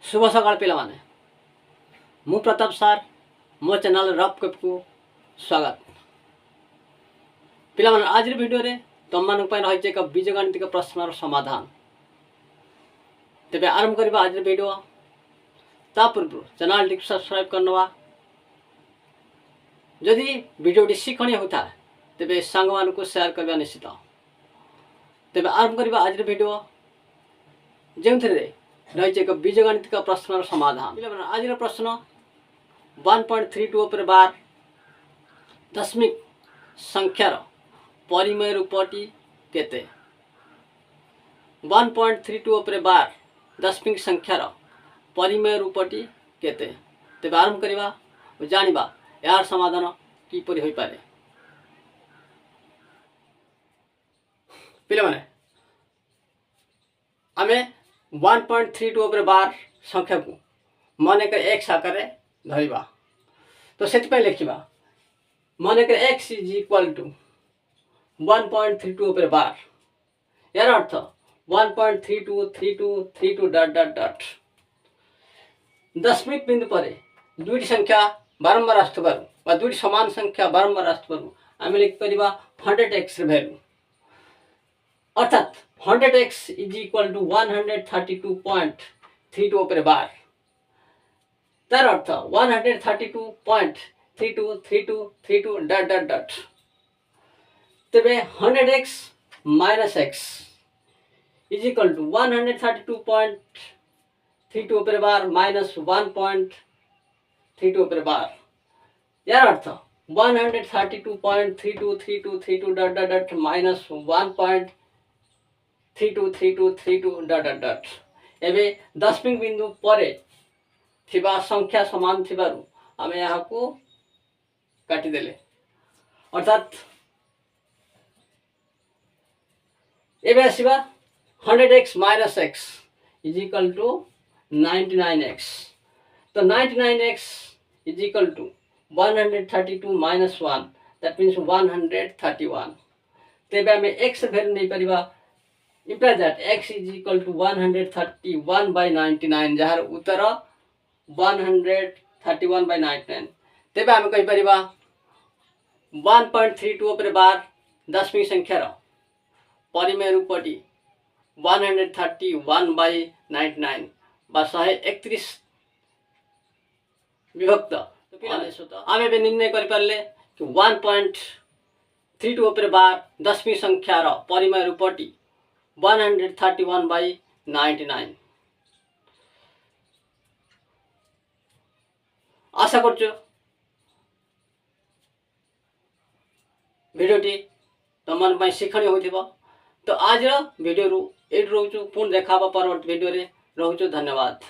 शुभ सकाळ पिलामाने मु प्रताप सार मो चैनल रफ कैप को स्वागत। पिलामाने आज वीडियो रे तुम मानक पय रहिছে एक बीजगणितिक प्रश्नर समाधान। तेबे आरंभ करबा आज वीडियो। ता पूर्व चैनल टी सब्सक्राइब करनवा। यदि वीडियो टी शिक्षणीय होता तेबे सांग मान को शेयर करबा निश्चित। तेबे आरंभ करबा आज वीडियो जेउथरे रहिছে एक बीजगणितिक प्रश्नर समाधान। पिलामाने आज प्रश्न 1.32 उपर बार दशमिक संख्यार परिमेय रूपटी केते। 1.32 उपर बार दशमिक संख्यार परिमेय रूपटी केते। तेबे आरंभ करिबा जानिबा यार समाधान किपरि होई पारे। पिलामाने आमे 1.32 उपर बार संख्या को मनेकर x आकार धरिबा। तो से लिखा मनेकर x इज इक्वल टू 1.32 उपर बार यार अर्थ 1.323232 डट डट डट दशमिक बिंदु पर दुईटी संख्या बारंबार आसुथबार दुईटी समान संख्या बारंबार आसुथबार आमे लिखि परिबा 100x भ्यालु अर्थात 100x इज इक्वल टू 132.32 उपर बार। तार अर्थ 132.323232 डट डट डट तेबे 100x minus x is equal to 132.32 उपर बार माइनस 1.32 उपर बार यार अर्थ 132.323232 डट डट डट माइनस 1.323232 डट डट डट एबे दशमिक बिंदु परे थिबा संख्या समान थिबारु आमे यहाँ को काटी देले अर्थात एबे आसीबा 100x minus x is equal to 99x। तो 99x is equal to 132 minus 1 that means 131। तेबे आमे x वैल्यू नहीं परिबा imply that x is equal to 131/99 जहार उत्तर 131/99। तेबे आमे कहि परिबा 1.32 उपर बार दशमिक संख्यार परिमेय रूपटी 131/99 बा 131 विभक्त। आमे बे निर्णय करि पारले कि 1.32 उपर बार दशमिक संख्यार परिमेय रूपटी 131/99। आशा करछु भिडियोटी तुम मन पय शिक्षणीय होइथिबो। तो आज वीडियो रु एड रहउछु पुन देखाबा परवर्ती वीडियो रे रहउछु। धन्यवाद।